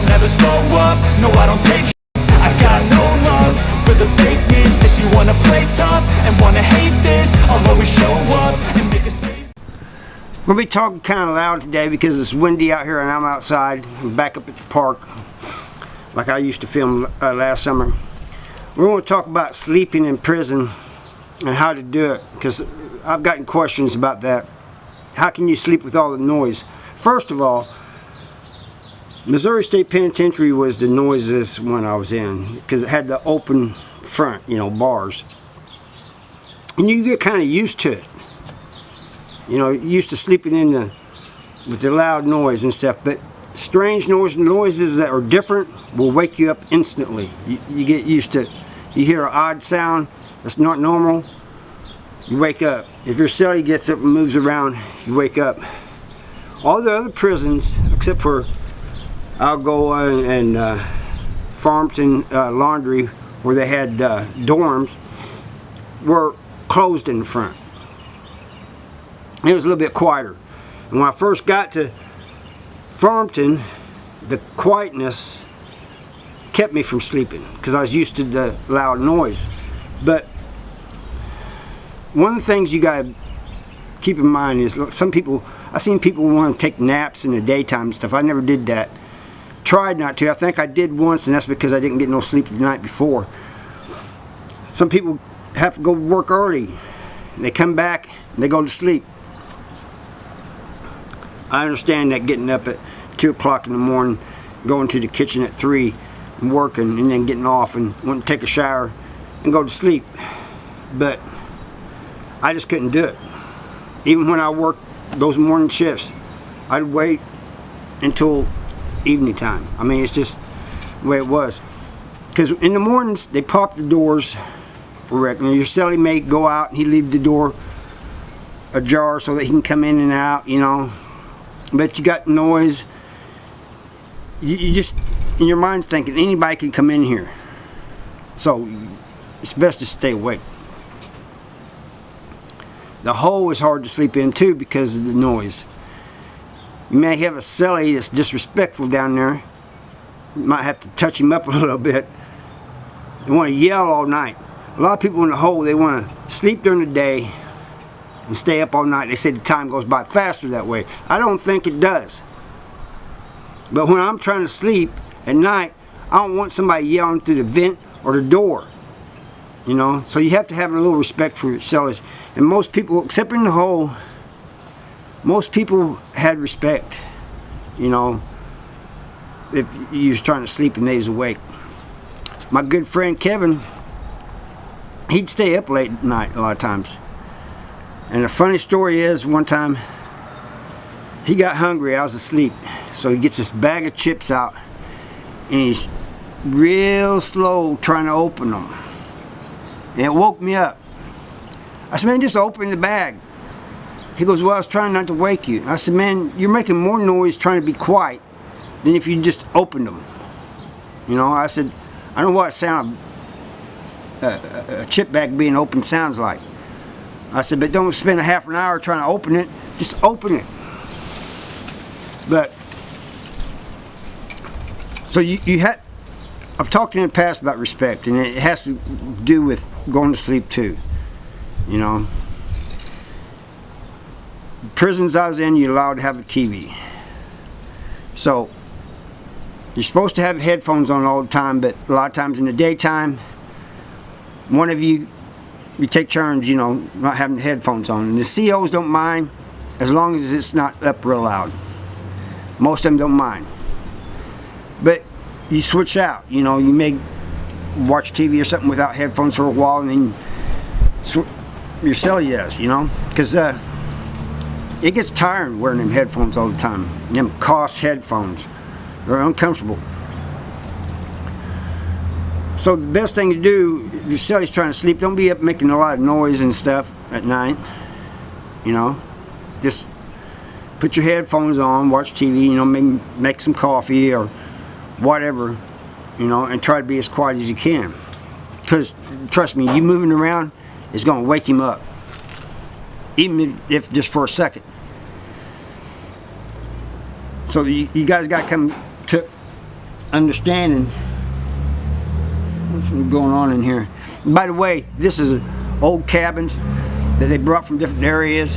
I'll never slow up, no I don't take I got no love for the fakeness. If you wanna play tough and wanna hate this, I'll always show up and make a statement. We'll be talking kind of loud today because it's windy out here and I'm outside. I'm back up at the park like I used to film last summer. We're going to talk about sleeping in prison and how to do it, because I've gotten questions about that. How can you sleep with all the noise? First of all, Missouri State Penitentiary was the noisiest one I was in, because it had the open front, you know, bars. And you get kind of used to it. You know, used to sleeping in with the loud noise and stuff, but strange noises that are different will wake you up instantly. You get used to, you hear an odd sound that's not normal, you wake up. If your cellie gets up and moves around, you wake up. All the other prisons, except for Algoa and Farmington Laundry, where they had dorms, were closed in the front. It was a little bit quieter. And when I first got to Farmington, the quietness kept me from sleeping because I was used to the loud noise. But one of the things you got to keep in mind is some people, I've seen people want to take naps in the daytime and stuff. I never did that. Tried not to. I think I did once, and that's because I didn't get no sleep the night before. Some people have to go work early. They come back and they go to sleep. I understand that getting up at 2 o'clock in the morning, going to the kitchen at 3 and working, and then getting off and wanting to take a shower and go to sleep. But I just couldn't do it. Even when I worked those morning shifts, I'd wait until evening time. I mean, it's just the way it was. Because in the mornings, they pop the doors for wreck. And your cellie mate go out and he leave the door ajar so that he can come in and out, you know. But you got noise. You just, in your mind's thinking, anybody can come in here. So, it's best to stay awake. The hole is hard to sleep in too because of the noise. You may have a cellie that's disrespectful down there. You might have to touch him up a little bit. They want to yell all night. A lot of people in the hole, they want to sleep during the day and stay up all night. They say the time goes by faster that way. I don't think it does. But when I'm trying to sleep at night, I don't want somebody yelling through the vent or the door. You know, so you have to have a little respect for your cellies. And most people, except in the hole, most people had respect. You know, if you was trying to sleep and they was awake. My good friend Kevin, he'd stay up late at night a lot of times. And the funny story is, one time he got hungry. I was asleep, so he gets this bag of chips out and he's real slow trying to open them. And it woke me up. I said, man, just open the bag. He goes, well, I was trying not to wake you. I said, man, you're making more noise trying to be quiet than if you just opened them. You know, I said, I don't know what a chip bag being open sounds like. I said, but don't spend a half an hour trying to open it. Just open it. But, so you had, I've talked in the past about respect, and it has to do with going to sleep too. You know, prisons I was in, you're allowed to have a TV. So you're supposed to have headphones on all the time, but a lot of times in the daytime, one of you take turns, you know, not having the headphones on. And the COs don't mind as long as it's not up real loud. Most of them don't mind. But you switch out, you know, you may watch TV or something without headphones for a while, and then your cellie does, you know, because it gets tiring wearing them headphones all the time. Them Koss headphones, they're uncomfortable. So the best thing to do, if your cellie's trying to sleep, don't be up making a lot of noise and stuff at night. You know, just put your headphones on, watch TV, you know, maybe make some coffee or whatever, you know, and try to be as quiet as you can. Because trust me, you moving around is going to wake him up, even if just for a second. So you guys got to come to understanding what's going on in here. By the way, this is old cabins that they brought from different areas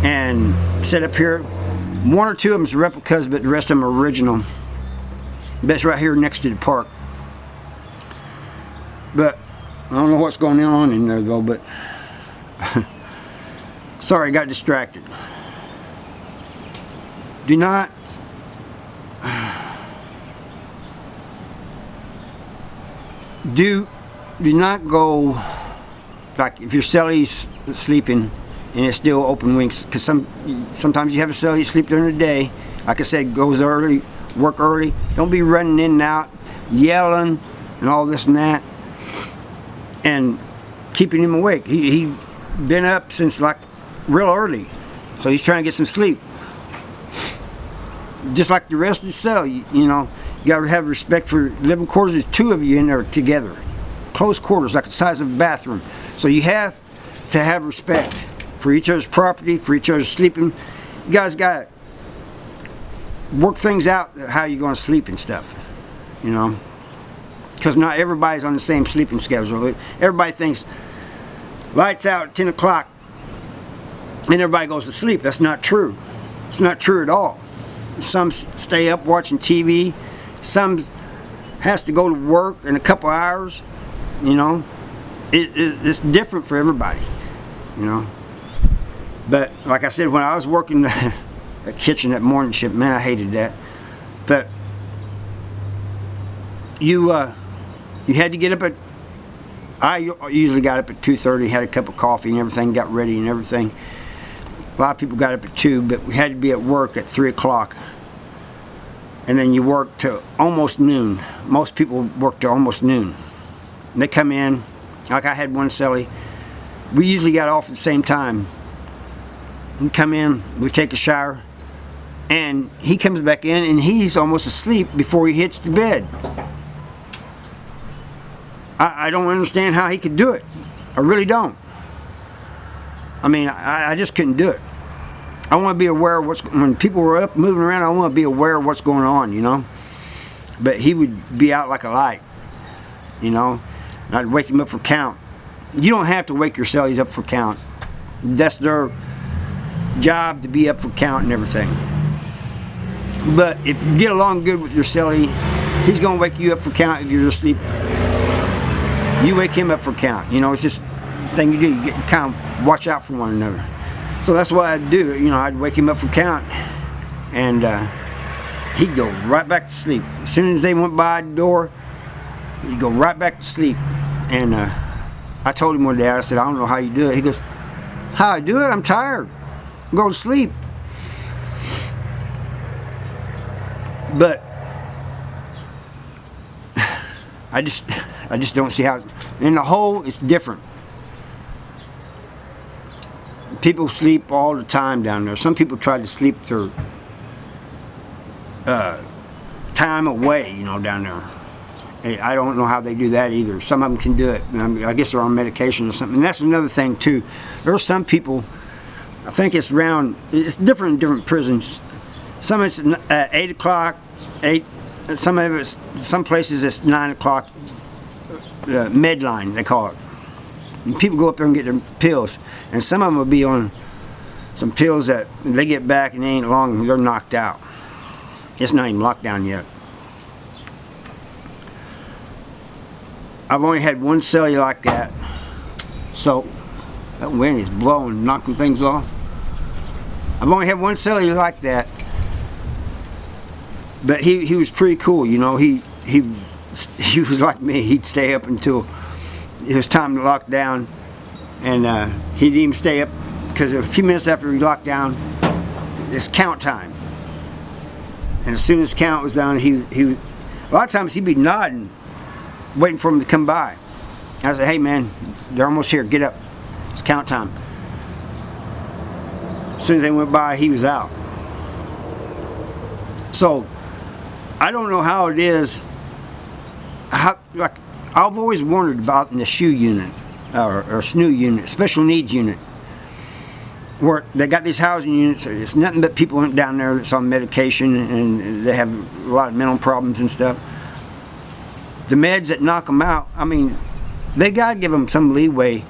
and set up here. One or two of them is replicas, but the rest of them are original. That's right here next to the park. But I don't know what's going on in there though, but sorry, I got distracted. Do not do not go, like if your celly's sleeping and it's still open wings, because sometimes you have a celly sleep during the day. Like I said, goes early, work early. Don't be running in and out, yelling and all this and that, and keeping him awake. He been up since like real early, so he's trying to get some sleep. Just like the rest of the cell, you know, you gotta have respect for living quarters. There's two of you in there together, close quarters, like the size of a bathroom. So you have to have respect for each other's property, for each other's sleeping. You guys gotta work things out, how you're gonna sleep and stuff, you know, because not everybody's on the same sleeping schedule. Everybody thinks lights out at 10 o'clock and everybody goes to sleep. That's not true. It's not true at all. Some stay up watching TV. Some has to go to work in a couple hours. You know, it's different for everybody. You know, but like I said, when I was working the kitchen at morning shift, man, I hated that. But you had to get up at. I usually got up at 2:30, had a cup of coffee and everything, got ready and everything. A lot of people got up at 2, but we had to be at work at 3 o'clock. And then you work to almost noon. Most people work to almost noon. And they come in, like I had one celly. We usually got off at the same time. We come in, we take a shower, and he comes back in and he's almost asleep before he hits the bed. I don't understand how he could do it. I really don't. I mean, I just couldn't do it. I want to be aware of when people were up moving around, I want to be aware of what's going on, you know. But he would be out like a light, you know. And I'd wake him up for count. You don't have to wake your cellies up for count. That's their job, to be up for count and everything. But if you get along good with your celly, he's going to wake you up for count if you're asleep. You wake him up for count. You know, it's just the thing you do. You get kind of watch out for one another. So that's what I'd do. You know, I'd wake him up for count, and he'd go right back to sleep. As soon as they went by the door, he'd go right back to sleep. And I told him one day, I said, I don't know how you do it. He goes, how I do it? I'm tired. Go to sleep. But I just don't see how. In the whole, it's different. People sleep all the time down there. Some people try to sleep their time away, you know, down there. I don't know how they do that either. Some of them can do it. I guess they're on medication or something. And that's another thing too. There are some people, I think it's different in different prisons. Some it's at 8 o'clock, some places it's 9 o'clock, Medline they call it. And people go up there and get their pills, and some of them will be on some pills that they get back and they ain't long, they're knocked out. It's not even locked down yet. I've only had one celly like that, so that wind is blowing, knocking things off. I've only had one celly like that, but he was pretty cool, you know. He was like me. He'd stay up until it was time to lock down, and he didn't even stay up, because a few minutes after we locked down, it's count time. And as soon as count was done, he a lot of times he'd be nodding, waiting for him to come by. I said, hey man, they're almost here, get up, it's count time. As soon as they went by, he was out. So I don't know how it is, like I've always wondered about in the SHU unit, or SNU unit, special needs unit, where they got these housing units. It's nothing but people down there that's on medication and they have a lot of mental problems and stuff. the meds that knock them out, I mean, they gotta give them some leeway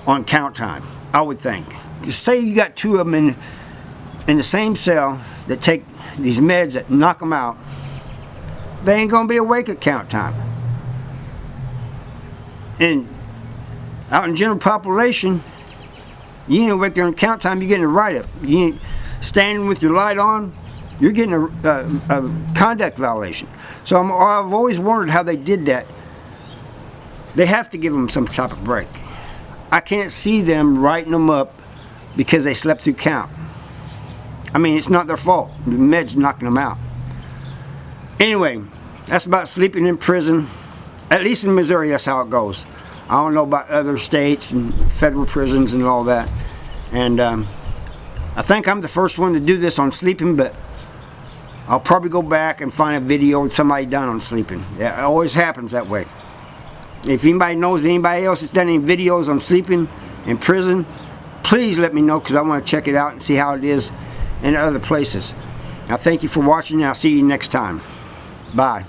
on count time, I would think. Say you got two of them in the same cell that take these meds that knock them out, they ain't gonna be awake at count time. And out in general population, you ain't awake during count time, you're getting a write-up. You ain't standing with your light on, you're getting a conduct violation. So I've always wondered how they did that. They have to give them some type of break. I can't see them writing them up because they slept through count. I mean, it's not their fault. The med's knocking them out. Anyway, that's about sleeping in prison. At least in Missouri, that's how it goes. I don't know about other states and federal prisons and all that. And I think I'm the first one to do this on sleeping, but I'll probably go back and find a video of somebody done on sleeping. Yeah, it always happens that way. If anybody knows anybody else that's done any videos on sleeping in prison, please let me know, because I want to check it out and see how it is in other places. Now, thank you for watching, and I'll see you next time. Bye.